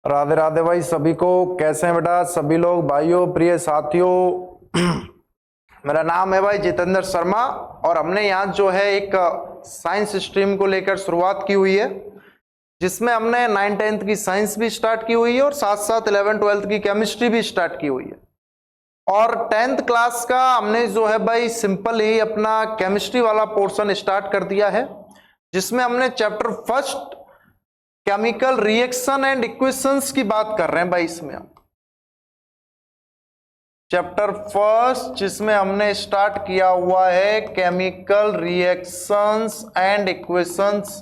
राधे राधे भाई सभी को। कैसे हैं बेटा सभी लोग, भाइयों प्रिय साथियों। मेरा नाम है भाई जितेंद्र शर्मा और हमने यहाँ जो है एक साइंस स्ट्रीम को लेकर शुरुआत की हुई है, जिसमें हमने 9th-10th की साइंस भी स्टार्ट की हुई है और साथ साथ 11th-12th की केमिस्ट्री भी स्टार्ट की हुई है। और 10th क्लास का हमने जो है भाई सिंपल ही अपना केमिस्ट्री वाला पोर्शन स्टार्ट कर दिया है, जिसमें हमने chapter first chemical reaction and equations की बात कर रहे हैं भाई। इसमें हम चैप्टर फर्स्ट जिसमें हमने स्टार्ट किया हुआ है chemical reactions and equations.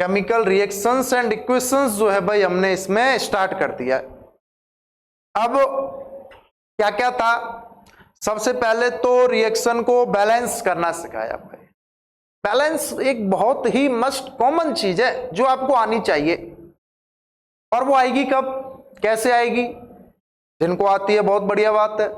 Chemical reactions and equations जो है भाई हमने इसमें स्टार्ट कर दिया है। अब क्या क्या था, सबसे पहले तो रिएक्शन को बैलेंस करना सिखाया भाई। बैलेंस एक बहुत ही मस्ट कॉमन चीज है जो आपको आनी चाहिए, और वो आएगी कब, कैसे आएगी? जिनको आती है बहुत बढ़िया बात है,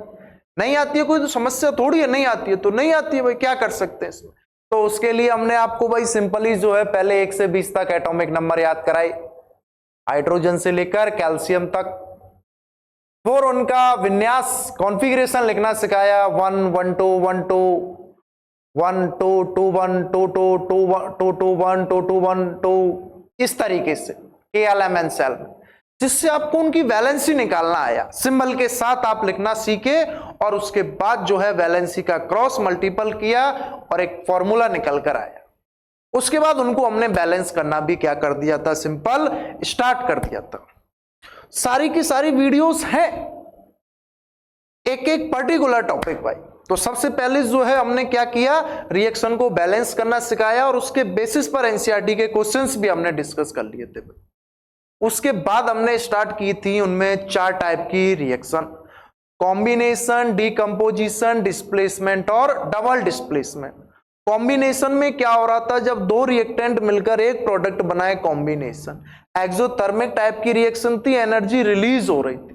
नहीं आती है कोई तो समस्या थोड़ी है, नहीं आती है तो नहीं आती है भाई, क्या कर सकते हैं इसमें। तो उसके लिए हमने आपको भाई सिंपली जो है पहले 1 से 20 तक एटॉमिक नंबर याद कराए, हाइड्रोजन से लेकर कैल्शियम तक, और उनका विन्यास कॉन्फ़िगरेशन लिखना सिखाया। 1 1 2 1 2 1 2 2 1 2 2 2 2 2 1 2 2 1 2, इस तरीके से KLMNCell, जिससे आपको उनकी वैलेंसी निकालना आया। सिंबल के साथ आप लिखना सीखे और उसके बाद जो है वैलेंसी का क्रॉस मल्टीपल किया और एक फॉर्मूला निकल कर आया। उसके बाद उनको हमने बैलेंस करना भी क्या कर दिया था, सिंपल स्टार्ट कर दिया था। सारी की सारी वीडियोस हैं एक एक पर्टिकुलर टॉपिक भाई। तो सबसे पहले जो है हमने क्या किया, रिएक्शन को बैलेंस करना सिखाया और उसके बेसिस पर एनसीईआरटी के क्वेश्चंस भी हमने डिस्कस कर लिए थे। उसके बाद हमने स्टार्ट की थी उनमें 4 टाइप की रिएक्शन, कॉम्बिनेशन, डीकंपोजिशन, डिस्प्लेसमेंट और डबल डिस्प्लेसमेंट। कॉम्बिनेशन में क्या हो रहा था, जब 2 रिएक्टेंट मिलकर एक प्रोडक्ट बनाए, कॉम्बिनेशन। एक्सोथर्मिक टाइप की रिएक्शन थी, एनर्जी रिलीज हो रही थी।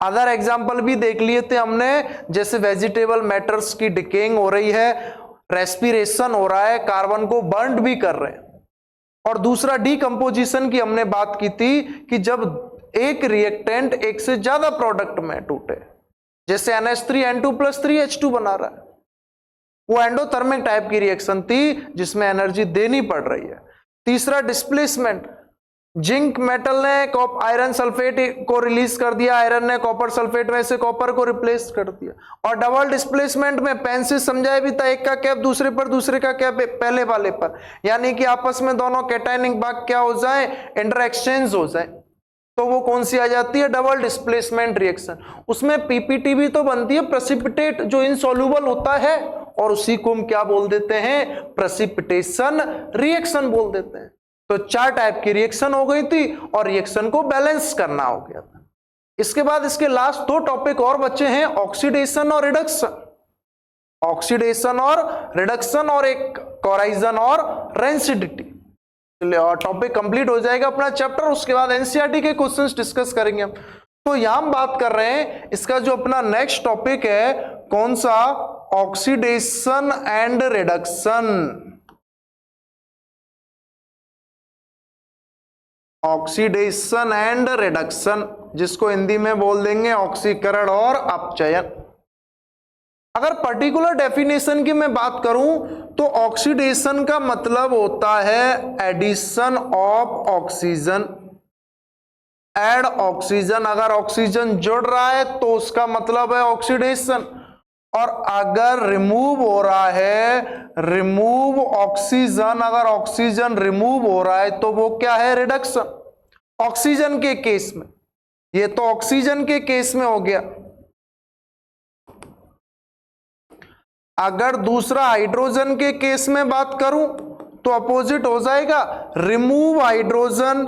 अदर एग्जांपल भी देख लिए थे हमने, जैसे वेजिटेबल मैटर्स की डिकेइंग हो रही है, रेस्पिरेशन हो रहा है, कार्बन को बर्न भी कर रहे हैं। और दूसरा डीकंपोजिशन की हमने बात की थी कि जब एक रिएक्टेंट एक से ज्यादा प्रोडक्ट में टूटे, जैसे NH3N2+3H2 बना रहा है, वो एंडोथर्मिक टाइप की रिएक्शन थी जिसमें एनर्जी देनी पड़ रही है। तीसरा डिस्प्लेसमेंट, जिंक मेटल ने आयरन सल्फेट को रिलीज कर दिया, आयरन ने कॉपर सल्फेट में से कॉपर को रिप्लेस कर दिया। और डबल डिस्प्लेसमेंट में पेन से समझाया भी था, एक का कैप दूसरे पर, दूसरे का कैप पहले वाले पर, यानी कि आपस में दोनों कैटायनिक भाग क्या हो जाए, इंटर एक्सचेंज हो जाए। तो वो कौन सी आ जाती है, डबल डिस्प्लेसमेंट रिएक्शन। उसमें पीपीटी भी तो बनती है, प्रेसिपिटेट, जो इनसॉल्युबल होता है, और उसी को हम क्या बोल देते हैं, प्रेसिपिटेशन रिएक्शन बोल देते हैं। तो 4 टाइप की रिएक्शन हो गई थी और रिएक्शन को बैलेंस करना हो गया था। इसके बाद इसके लास्ट 2 टॉपिक और बचे हैं, ऑक्सीडेशन और रिडक्शन। ऑक्सीडेशन और रिडक्शन और एक कोराइजन और रेंसिडिटी। टॉपिक कंप्लीट हो जाएगा अपना चैप्टर, उसके बाद एनसीईआरटी के क्वेश्चंस डिस्कस करेंगे हम। तो यहां हम बात कर रहे हैं इसका जो अपना नेक्स्ट टॉपिक है, कौन सा, oxidation and reduction. Oxidation and reduction, जिसको हिंदी में बोल देंगे ऑक्सीकरण और अपचयन। अगर पर्टिकुलर डेफिनेशन की मैं बात करूं तो ऑक्सीडेशन का मतलब होता है addition of oxygen, add oxygen. अगर ऑक्सीजन जुड़ रहा है तो उसका मतलब है ऑक्सीडेशन, और अगर रिमूव हो रहा है, रिमूव ऑक्सीजन, अगर ऑक्सीजन रिमूव हो रहा है तो वो क्या है, रिडक्शन। ऑक्सीजन के केस में, ये तो ऑक्सीजन के केस में हो गया। अगर दूसरा हाइड्रोजन के केस में बात करूं तो अपोजिट हो जाएगा, रिमूव हाइड्रोजन।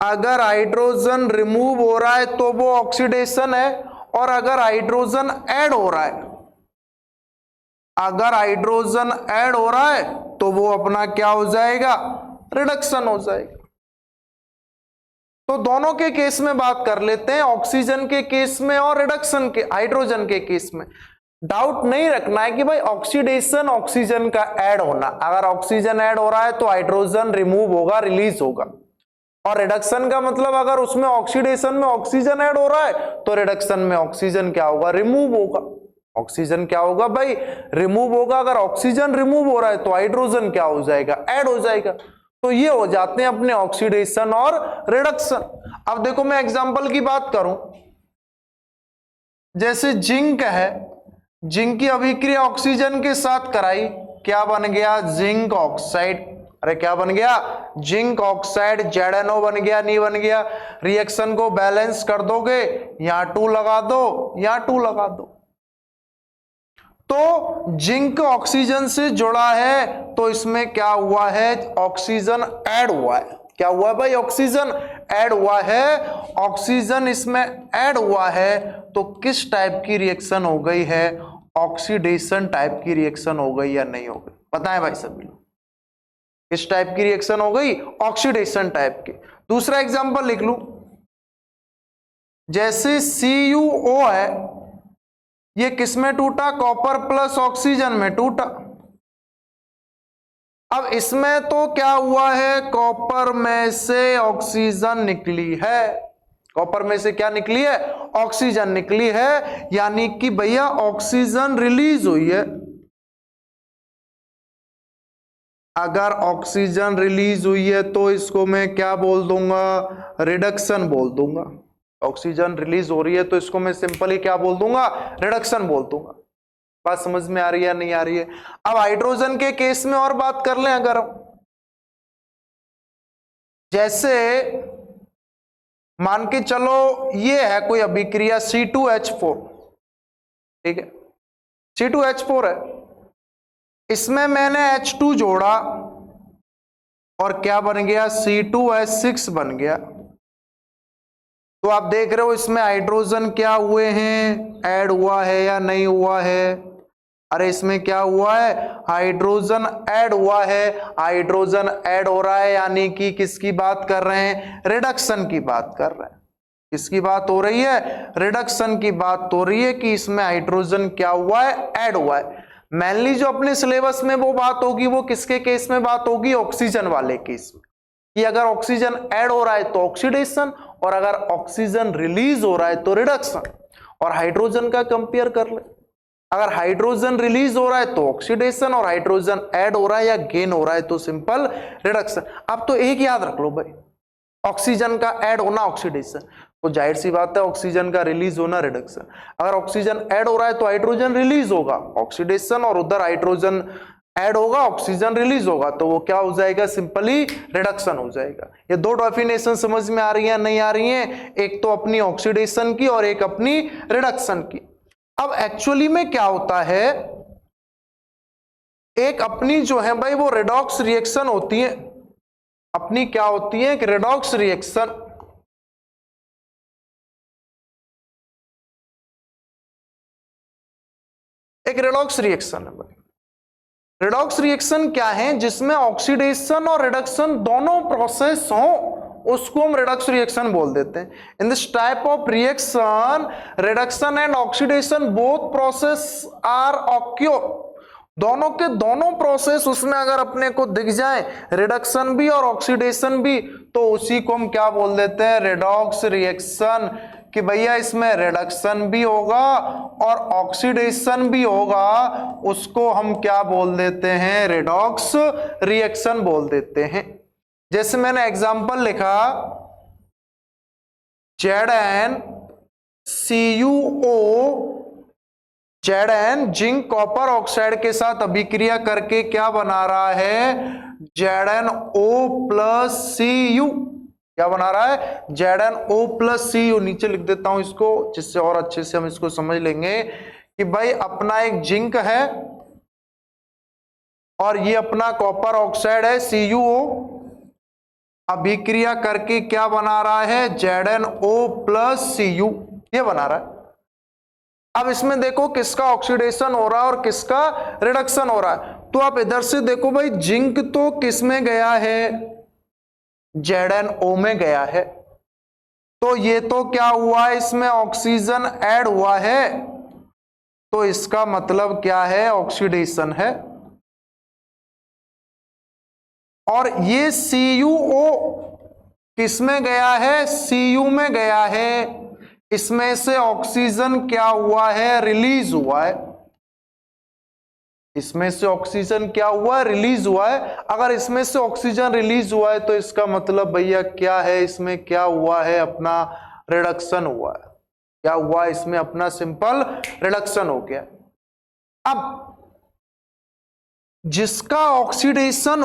अगर हाइड्रोजन रिमूव हो रहा है तो वो ऑक्सीडेशन है, और अगर हाइड्रोजन ऐड हो रहा है, अगर हाइड्रोजन ऐड हो रहा है तो वो अपना क्या हो जाएगा, रिडक्शन हो जाएगा। तो दोनों के केस में बात कर लेते हैं, ऑक्सीजन के केस में और रिडक्शन के, हाइड्रोजन के केस में। डाउट नहीं रखना है कि भाई ऑक्सीडेशन ऑक्सीजन का ऐड होना, अगर ऑक्सीजन ऐड हो रहा है तो हाइड्रोजन रिमूव होगा, रिलीज होगा। और रिडक्शन का मतलब अगर उसमें ऑक्सीडेशन में ऑक्सीजन ऐड हो रहा है तो रिडक्शन में ऑक्सीजन क्या होगा, रिमूव होगा। ऑक्सीजन क्या होगा भाई, रिमूव होगा। अगर ऑक्सीजन रिमूव हो रहा है तो हाइड्रोजन क्या हो जाएगा, ऐड हो जाएगा। तो ये हो जाते हैं अपने ऑक्सीडेशन और रिडक्शन। अब देखो मैं एग्जांपल की बात करूं, जैसे जिंक है, जिंक की अभिक्रिया ऑक्सीजन के साथ कराई, क्या बन गया, जिंक ऑक्साइड। अरे क्या बन गया, जिंक ऑक्साइड। ZNO बन गया, नहीं बन गया। रिएक्शन को बैलेंस कर दोगे, यहां 2 लगा दो, यहां 2 लगा दो। तो जिंक ऑक्सीजन से जुड़ा है तो इसमें क्या हुआ है, ऑक्सीजन ऐड हुआ है। क्या हुआ भाई, ऑक्सीजन ऐड हुआ है। ऑक्सीजन इसमें ऐड हुआ है तो किस टाइप की रिएक्शन हो गई है, ऑक्सीडेशन टाइप की रिएक्शन हो गई या नहीं हो गई, बताएं भाई सभी लोग, किस टाइप की रिएक्शन हो गई, ऑक्सीडेशन टाइप की। दूसरा एग्जांपल लिख लूं, जैसे CuO है, ये किस में टूटा, कॉपर प्लस ऑक्सीजन में टूटा। अब इसमें तो क्या हुआ है, कॉपर में से ऑक्सीजन निकली है, कॉपर में से क्या निकली है, ऑक्सीजन निकली है, यानी कि भैया ऑक्सीजन रिलीज हुई है। अगर ऑक्सीजन रिलीज हुई है तो इसको मैं क्या बोल दूंगा, रिडक्शन बोल दूंगा। ऑक्सीजन रिलीज हो रही है तो इसको मैं सिंपली क्या बोल दूंगा, रिडक्शन बोल दूंगा। बात समझ में आ रही है, नहीं आ रही है। अब हाइड्रोजन के केस में और बात कर लें, अगर जैसे मान के चलो ये है कोई अभिक्रिया C2H4, ठीक है, C2H4 है, इसमें मैंने H2 जोड़ा और क्या बन गया, C2H6 बन गया। तो आप देख रहे हो इसमें हाइड्रोजन क्या हुए हैं, ऐड हुआ है या नहीं हुआ है। अरे इसमें क्या हुआ है, हाइड्रोजन ऐड हुआ है। हाइड्रोजन ऐड हो रहा है यानी कि किसकी बात कर रहे हैं, रिडक्शन की बात कर रहे हैं। किसकी बात हो रही है, रिडक्शन की बात हो रही है कि इसमें हाइड्रोजन क्या हुआ है, ऐड हुआ है। मेनली जो अपने सिलेबस में वो बात होगी वो किसके केस में बात होगी, ऑक्सीजन वाले केस में, कि अगर ऑक्सीजन ऐड हो रहा है तो ऑक्सीडेशन, और अगर ऑक्सीजन रिलीज हो रहा है तो रिडक्शन। और हाइड्रोजन का कंपेयर कर ले, अगर हाइड्रोजन रिलीज हो रहा है तो ऑक्सीडेशन, और हाइड्रोजन ऐड हो रहा है या गेन हो रहा है तो सिंपल रिडक्शन। अब तो एक याद रख लो भाई, ऑक्सीजन का ऐड होना ऑक्सीडेशन, तो जाहिर सी बात है ऑक्सीजन का रिलीज होना रिडक्शन। अगर ऑक्सीजन ऐड हो रहा है तो हाइड्रोजन रिलीज होगा, ऑक्सीडेशन, और उधर हाइड्रोजन ऐड होगा, ऑक्सीजन रिलीज होगा, तो वो क्या हो जाएगा, सिंपली रिडक्शन हो जाएगा। ये दो डेफिनेशन समझ में आ रही है, नहीं आ रही है, एक तो अपनी ऑक्सीडेशन की और एक अपनी रिडक्शन की। अब एक्चुअली में क्या होता है, एक अपनी जो है भाई वो रेडॉक्स रिएक्शन होती है, अपनी क्या होती है, एक रेडॉक्स रिएक्शन। एक रेडॉक्स रिएक्शन है भाई। रेडॉक्स रिएक्शन क्या है, जिसमें ऑक्सीडेशन और रिडक्शन दोनों प्रोसेस हो, उसको हम रेडॉक्स रिएक्शन बोल देते हैं। In this type of reaction reduction and oxidation both process are occur, दोनों के दोनों प्रोसेस उसमें अगर अपने को दिख जाए, रिडक्शन भी और ऑक्सीडेशन भी, तो उसी को हम क्या बोल देते हैं, रेडॉक्स रिएक्शन। कि भैया इसमें रिडक्शन भी होगा और ऑक्सीडेशन भी होगा, उसको हम क्या बोल देते हैं, रेडॉक्स रिएक्शन बोल देते हैं। जैसे मैंने एग्जांपल लिखा, ZnCuO, Zn zinc copper oxide के साथ अभिक्रिया करके क्या बना रहा है, ZnO+Cu। क्या बना रहा है, ZnO+Cu। नीचे लिख देता हूं इसको, जिससे और अच्छे से हम इसको समझ लेंगे कि भाई अपना एक जिंक है और ये अपना कॉपर ऑक्साइड है CuO, अभिक्रिया करके क्या बना रहा है, ZnO+Cu, ये बना रहा है। अब इसमें देखो किसका ऑक्सीडेशन हो रहा है और किसका रिडक्शन हो रहा है। तो आप इधर से देखो भाई, जिंक तो किस में गया है, ZnO में गया है, तो ये तो क्या हुआ है, इसमें ऑक्सीजन ऐड हुआ है, तो इसका मतलब क्या है, ऑक्सीडेशन है। और ये CuO किसमें गया है, Cu में गया है, इसमें से ऑक्सीजन क्या हुआ है, रिलीज हुआ है। इसमें से ऑक्सीजन क्या हुआ है, रिलीज हुआ है। अगर इसमें से ऑक्सीजन रिलीज हुआ है तो इसका मतलब भैया क्या है, इसमें क्या हुआ है, अपना रिडक्शन हुआ है। क्या हुआ, इसमें अपना सिंपल रिडक्शन हो गया। अब जिसका ऑक्सीडेशन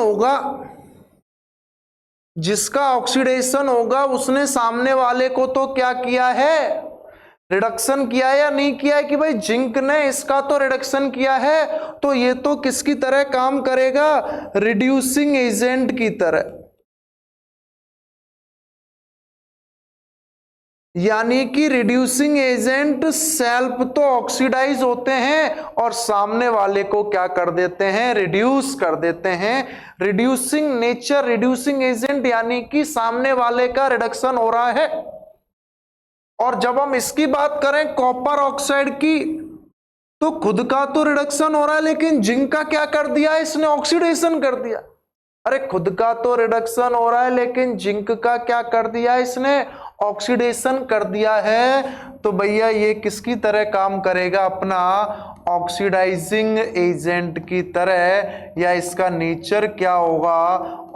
होगा, उसने सामने वाले को तो क्या किया है, रिडक्शन किया है या नहीं किया है, कि भाई जिंक ने इसका तो रिडक्शन किया है, तो ये तो किसकी तरह काम करेगा, रिड्यूसिंग एजेंट की तरह। यानी कि रिड्यूसिंग एजेंट सेल्फ तो ऑक्सीडाइज होते हैं और सामने वाले को क्या कर देते हैं, रिड्यूस कर देते हैं। रिड्यूसिंग नेचर, रिड्यूसिंग एजेंट यानी कि सामने वाले का रिडक्शन हो रहा है। और जब हम इसकी बात करें कॉपर ऑक्साइड की, तो खुद का तो रिडक्शन हो रहा है, लेकिन जिंक का क्या कर दिया, इसने ऑक्सीडेशन कर दिया। अरे खुद का तो रिडक्शन हो रहा है, लेकिन जिंक का क्या कर दिया, इसने ऑक्सीडेशन कर दिया है। तो भैया ये किसकी तरह काम करेगा, अपना ऑक्सीडाइजिंग एजेंट की तरह, या इसका नेचर क्या होगा,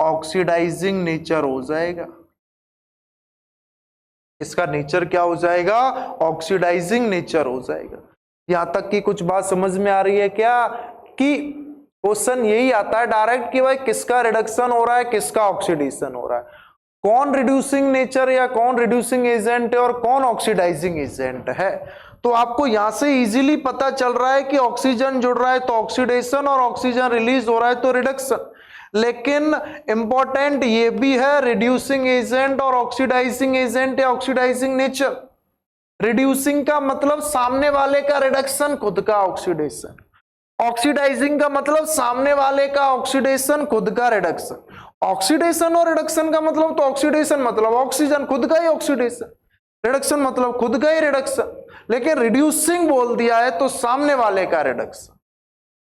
ऑक्सीडाइजिंग नेचर हो जाएगा। इसका नेचर क्या हो जाएगा, ऑक्सीडाइजिंग नेचर हो जाएगा। यहां तक की कुछ बात समझ में आ रही है क्या, कि क्वेश्चन यही आता है डायरेक्ट कि भाई किसका रिडक्शन हो रहा है, किसका ऑक्सीडेशन हो रहा है, कौन रिड्यूसिंग नेचर या कौन रिड्यूसिंग एजेंट है और कौन ऑक्सीडाइजिंग एजेंट है। तो आपको यहां से इजीली पता चल रहा है कि ऑक्सीजन जुड़ रहा है तो ऑक्सीडेशन, और ऑक्सीजन रिलीज हो रहा है तो रिडक्शन। लेकिन इंपॉर्टेंट ये भी है, रिड्यूसिंग एजेंट और ऑक्सीडाइजिंग एजेंट या ऑक्सीडाइजिंग नेचर। रिड्यूसिंग का मतलब सामने वाले का रिडक्शन, खुद का ऑक्सीडेशन। ऑक्सीडाइजिंग का मतलब सामने वाले का ऑक्सीडेशन, खुद का रिडक्शन। ऑक्सीडेशन और रिडक्शन का मतलब, तो ऑक्सीडेशन मतलब ऑक्सीजन, खुद का ही ऑक्सीडेशन, रिडक्शन मतलब खुद का ही रिडक्शन। लेकिन रिड्यूसिंग बोल दिया है तो सामने वाले का रिडक्शन,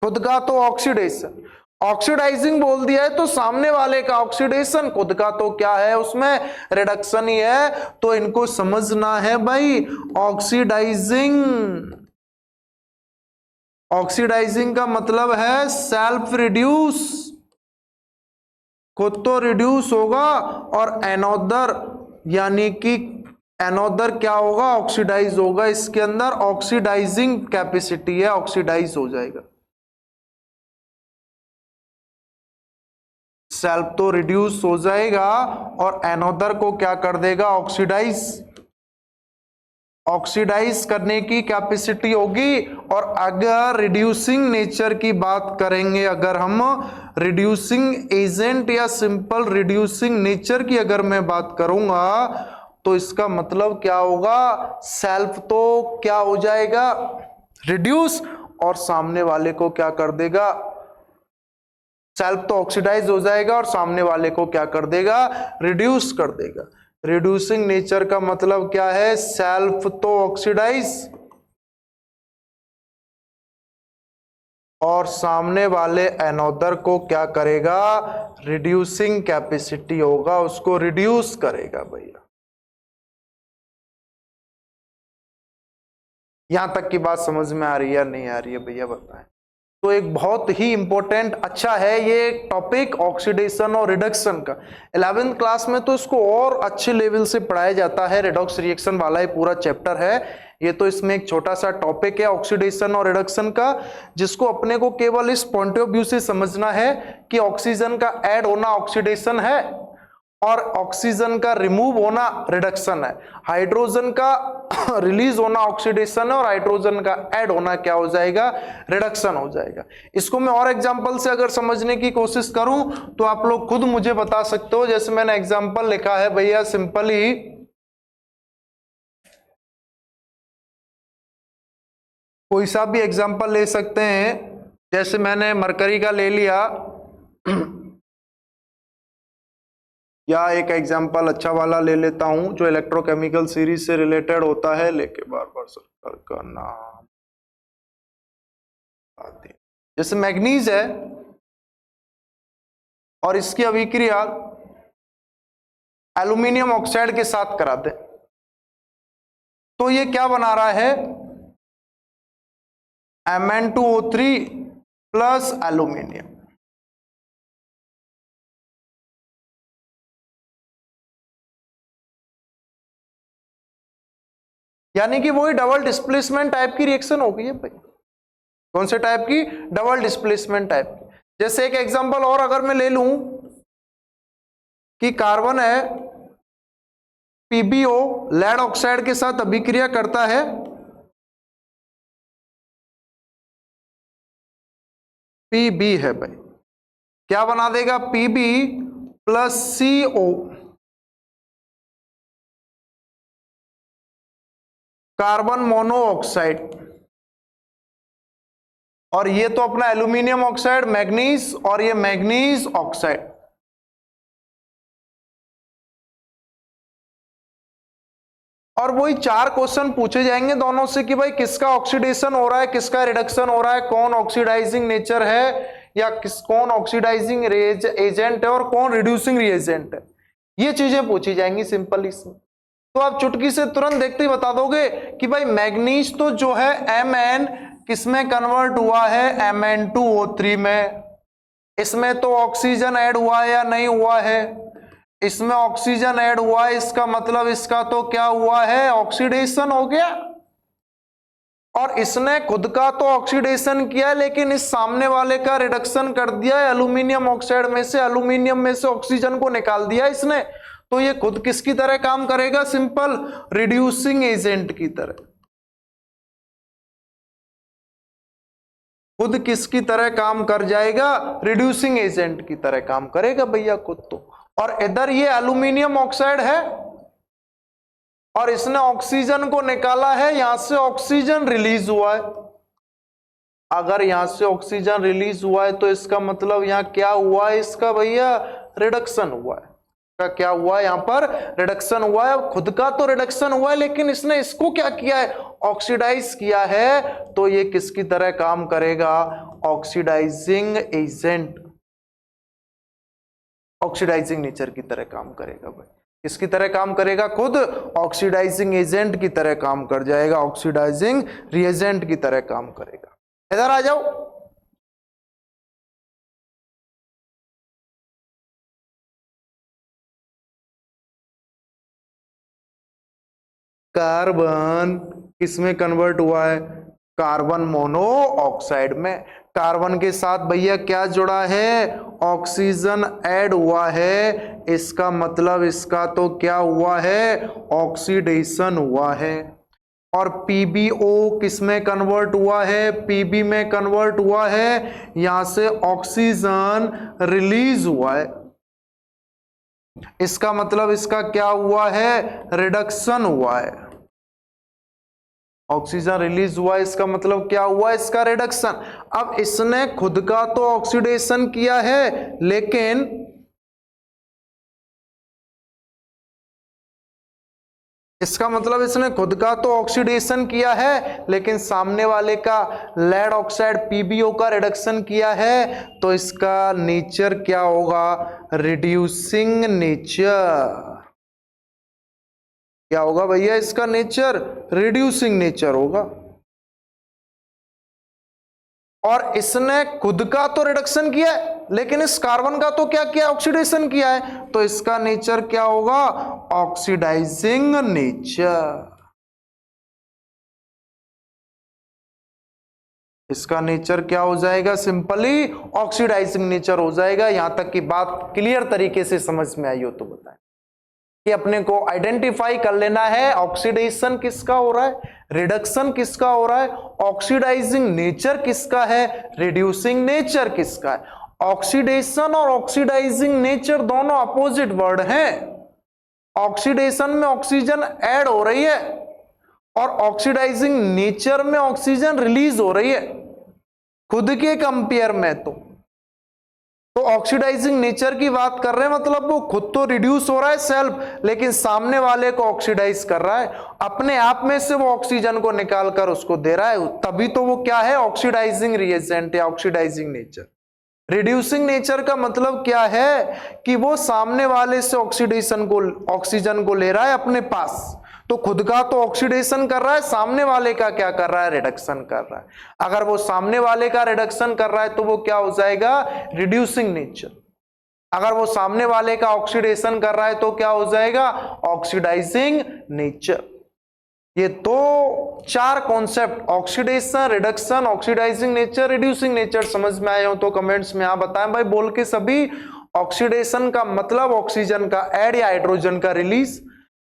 खुद का तो ऑक्सीडेशन। ऑक्सीडाइजिंग बोल दिया है तो सामने वाले का ऑक्सीडेशन, खुद का तो क्या है, उसमें रिडक्शन ही है। तो इनको समझना है भाई, ऑक्सीडाइजिंग का मतलब है सेल्फ रिड्यूस, खुद तो रिड्यूस होगा, और एनोदर यानी कि एनोदर क्या होगा, ऑक्सीडाइज होगा। इसके अंदर ऑक्सीडाइजिंग कैपेसिटी है, ऑक्सीडाइज हो जाएगा। सेल्फ तो रिड्यूस हो जाएगा और एनोदर को क्या कर देगा, ऑक्सीडाइज करने की कैपेसिटी होगी। और अगर रिड्यूसिंग नेचर की बात करेंगे, अगर हम रिड्यूसिंग एजेंट या सिंपल रिड्यूसिंग नेचर की अगर मैं बात करूंगा, तो इसका मतलब क्या होगा, सेल्फ तो क्या हो जाएगा, रिड्यूस, और सामने वाले को क्या कर देगा, सेल्फ तो ऑक्सीडाइज हो जाएगा और सामने वाले को क्या कर देगा, रिड्यूस कर देगा। रिड्यूसिंग नेचर का मतलब क्या है, सेल्फ तो ऑक्सीडाइज और सामने वाले एनोदर को क्या करेगा, रिड्यूसिंग कैपेसिटी होगा, उसको रिड्यूस करेगा। भैया यहां तक की बात समझ में आ रही है या नहीं आ रही है, भैया बताएं। तो एक बहुत ही इंपॉर्टेंट अच्छा है ये टॉपिक, ऑक्सीडेशन और रिडक्शन का। 11th क्लास में तो इसको और अच्छे लेवल से पढ़ाया जाता है, रेडॉक्स रिएक्शन वाला ही पूरा चैप्टर है ये। तो इसमें एक छोटा सा टॉपिक है ऑक्सीडेशन और रिडक्शन का, जिसको अपने को केवल इस पॉइंट ऑफ व्यू से समझना है कि ऑक्सीजन का ऐड होना ऑक्सीडेशन है और ऑक्सीजन का रिमूव होना रिडक्शन है। हाइड्रोजन का रिलीज होना ऑक्सीडेशन है और हाइड्रोजन का ऐड होना क्या हो जाएगा, रिडक्शन हो जाएगा। इसको मैं और एग्जांपल से अगर समझने की कोशिश करूं तो आप लोग खुद मुझे बता सकते हो। जैसे मैंने एग्जांपल लिखा है भैया, सिंपली कोई सा भी एग्जांपल ले सकते हैं। जैसे मैंने मरकरी का ले लिया, या एक एग्जांपल अच्छा वाला ले लेता हूं जो इलेक्ट्रोकेमिकल सीरीज से रिलेटेड होता है, लेके बार बार सर्कल का नाम आदि। जैसे मैग्नीज है और इसकी अभिक्रिया एल्यूमिनियम ऑक्साइड के साथ करा दे तो ये क्या बना रहा है, Mn2O3 प्लस एल्यूमिनियम। यानी कि वही डबल डिस्प्लेसमेंट टाइप की रिएक्शन हो गई है भाई। कौन से टाइप की, डबल डिस्प्लेसमेंट टाइप की। जैसे एक एग्जांपल और अगर मैं ले लूं कि कार्बन है PbO लेड ऑक्साइड के साथ अभिक्रिया करता है Pb है भाई, क्या बना देगा, Pb plus CO carbon monoxide. और ये तो अपना एल्यूमिनियम ऑक्साइड मैग्नीज, और ये मैग्नीज ऑक्साइड। और वही 4 क्वेश्चन पूछे जाएंगे दोनों से कि भाई किसका ऑक्सीडेशन हो रहा है, किसका रिडक्शन हो रहा है, कौन ऑक्सीडाइजिंग नेचर है या कौन ऑक्सीडाइजिंग एजेंट है और कौन रिड्यूसिंग रिएजेंट है। ये चीजें पूछी जाएंगी सिंपल इसमें। तो आप चुटकी से तुरंत देखते ही बता दोगे कि भाई मैग्नीज तो जो है Mn किसमें कन्वर्ट हुआ है, Mn2O3 में। इसमें तो ऑक्सीजन ऐड हुआ है या नहीं हुआ है, इसमें ऑक्सीजन ऐड हुआ है, इसका मतलब इसका तो क्या हुआ है, ऑक्सीडेशन हो गया। और इसने खुद का तो ऑक्सीडेशन किया है लेकिन इस सामने वाले का रिडक्शन कर दिया है, एल्यूमिनियम ऑक्साइड में से, एल्यूमिनियम में से ऑक्सीजन को निकाल दिया इसने। तो ये खुद किसकी तरह काम करेगा, सिंपल रिड्यूसिंग एजेंट की तरह। खुद किसकी तरह काम कर जाएगा, रिड्यूसिंग एजेंट की तरह काम करेगा भैया खुद तो। और इधर ये एल्यूमिनियम ऑक्साइड है और इसने ऑक्सीजन को निकाला है, यहां से ऑक्सीजन रिलीज हुआ है। अगर यहां से ऑक्सीजन रिलीज हुआ है तो इसका मतलब यहां क्या हुआ है, इसका भैया रिडक्शन हुआ है। का क्या हुआ है, यहां पर रिडक्शन हुआ है। खुद का तो रिडक्शन हुआ है लेकिन इसने इसको क्या किया है, ऑक्सीडाइज किया है। तो ये किसकी तरह काम करेगा, ऑक्सीडाइजिंग एजेंट, ऑक्सीडाइजिंग नेचर की तरह काम करेगा भाई। किसकी तरह काम करेगा, खुद ऑक्सीडाइजिंग एजेंट की तरह काम कर जाएगा, ऑक्सीडाइजिंग रिएजेंट की तरह काम करेगा। इधर आ जाओ, कार्बन किसमें कन्वर्ट हुआ है, कार्बन मोनोऑक्साइड में। कार्बन के साथ भैया क्या जुड़ा है, ऑक्सीजन ऐड हुआ है, इसका मतलब इसका तो क्या हुआ है, ऑक्सीडेशन हुआ है। और PbO किसमें कन्वर्ट हुआ है, Pb में कन्वर्ट हुआ है, यहां से ऑक्सीजन रिलीज हुआ है, इसका मतलब इसका क्या हुआ है, रिडक्शन हुआ है। ऑक्सीजन रिलीज हुआ, इसका मतलब क्या हुआ, इसका रिडक्शन। अब इसने खुद का तो ऑक्सीडेशन किया है लेकिन इसका मतलब इसने खुद का तो ऑक्सीडेशन किया है लेकिन सामने वाले का लेड ऑक्साइड PbO का रिडक्शन किया है। तो इसका नेचर क्या होगा, रिड्यूसिंग नेचर। क्या होगा भैया, इसका नेचर रिड्यूसिंग नेचर होगा। और इसने खुद का तो रिडक्शन किया है लेकिन इस कार्बन का तो क्या किया, ऑक्सीडेशन किया है। तो इसका नेचर क्या होगा, ऑक्सीडाइजिंग नेचर। इसका नेचर क्या हो जाएगा, सिंपली ऑक्सीडाइजिंग नेचर हो जाएगा। यहां तक की बात क्लियर तरीके से समझ में आई हो तो बताएं। कि अपने को आइडेंटिफाई कर लेना है ऑक्सीडेशन किसका हो रहा है, रिडक्शन किसका हो रहा है, ऑक्सीडाइजिंग नेचर किसका है, रिड्यूसिंग नेचर किसका है। ऑक्सीडेशन और ऑक्सीडाइजिंग नेचर दोनों अपोजिट वर्ड हैं। ऑक्सीडेशन में ऑक्सीजन ऐड हो रही है और ऑक्सीडाइजिंग नेचर में ऑक्सीजन रिलीज हो रही है। खुद के कंपेयर में तो तो ऑक्सीडाइजिंग नेचर की बात कर रहे हैं, मतलब वो खुद तो रिड्यूस हो रहा है सेल्फ, लेकिन सामने वाले को ऑक्सीडाइज कर रहा है, अपने आप में से वो ऑक्सीजन को निकाल कर उसको दे रहा है, तभी तो वो क्या है, ऑक्सीडाइजिंग रिएजेंट या ऑक्सीडाइजिंग नेचर। रिड्यूसिंग नेचर का मतलब क्या है कि वो सामने वाले से ऑक्सीजन को ले रहा है अपने पास, तो खुद का तो ऑक्सीडेशन कर रहा है, सामने वाले का क्या कर रहा है, रिडक्शन कर रहा है। अगर वो सामने वाले का रिडक्शन कर रहा है तो वो क्या हो जाएगा, रिड्यूसिंग नेचर। अगर वो सामने वाले का ऑक्सीडेशन कर रहा है तो क्या हो जाएगा, ऑक्सीडाइजिंग नेचर। ये तो चार concept, oxidation, reduction, oxidising nature, reducing nature, समझ में आए हो तो कमेंट्स में आप बताएं भाई बोल के सभी। ऑक्सीडेशन का मतलब ऑक्सीजन का ऐड या हाइड्रोजन का रिलीज,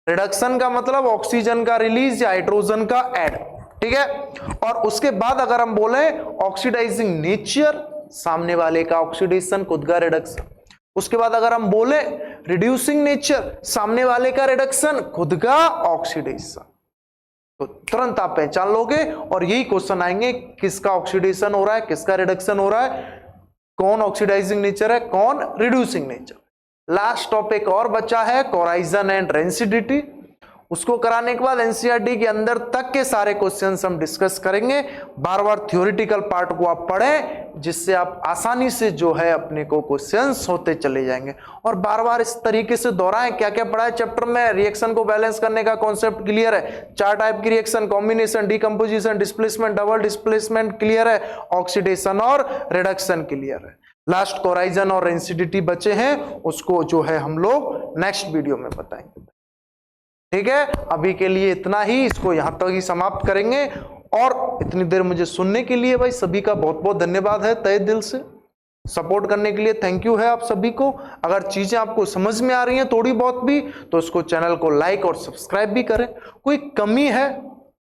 रिडक्शन का मतलब ऑक्सीजन का रिलीज या हाइड्रोजन का ऐड, ठीक है। और उसके बाद अगर हम बोले ऑक्सीडाइजिंग नेचर, सामने वाले का ऑक्सीडेशन, खुद का रिडक्शन। उसके बाद अगर हम बोले रिड्यूसिंग नेचर, सामने वाले का रिडक्शन, खुद का ऑक्सीडेशन, तो तुरंत आप पहचान लोगे। और यही क्वेश्चन आएंगे, किसका ऑक्सीडेशन हो रहा है, किसका रिडक्शन हो रहा है, कौन ऑक्सीडाइजिंग नेचर है, कौन रिड्यूसिंग नेचर। लास्ट टॉपिक और बचा है कोराइजन एंड रेंसिडिटी, उसको कराने के बाद एनसीईआरटी के अंदर तक के सारे क्वेश्चंस हम डिस्कस करेंगे। बार बार थ्योरेटिकल पार्ट को आप पढ़ें, जिससे आप आसानी से जो है अपने को क्वेश्चंस होते चले जाएंगे। और बार बार इस तरीके से दोहराएं, क्या क्या पढ़ा है चैप्टर में, रिएक्शन को बैलेंस करने का कॉन्सेप्ट क्लियर है, 4 टाइप की reaction, combination, decomposition, displacement, double displacement clear है, ऑक्सीडेशन और रिडक्शन क्लियर है। लास्ट कोराइजन और रेंसिडिटी बचे हैं, उसको जो है हम लोग नेक्स्ट वीडियो में बताएंगे। ठीक है, अभी के लिए इतना ही, इसको यहां तक ही समाप्त करेंगे। और इतनी देर मुझे सुनने के लिए भाई सभी का बहुत बहुत धन्यवाद है, तहे दिल से सपोर्ट करने के लिए थैंक यू है आप सभी को। अगर चीजें आपको समझ में आ रही हैं थोड़ी बहुत भी, तो इसको चैनल को लाइक और सब्सक्राइब भी करें। कोई कमी है,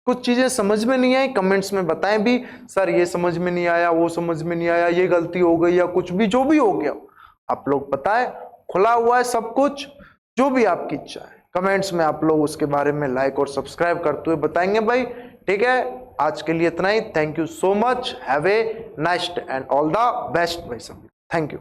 कुछ चीजें समझ में नहीं आई, कमेंट्स में बताएं भी, सर ये समझ में नहीं आया, वो समझ में नहीं आया, ये गलती हो गई, या कुछ भी जो भी हो गया आप लोग बताएं, खुला हुआ है सब कुछ, जो भी आपकी इच्छा है कमेंट्स में आप लोग उसके बारे में लाइक और सब्सक्राइब करते हुए बताएंगे भाई। ठीक है, आज के लिए इतना ही, thank you so much, have a nice and all the best भाई सभी, थैंक यू।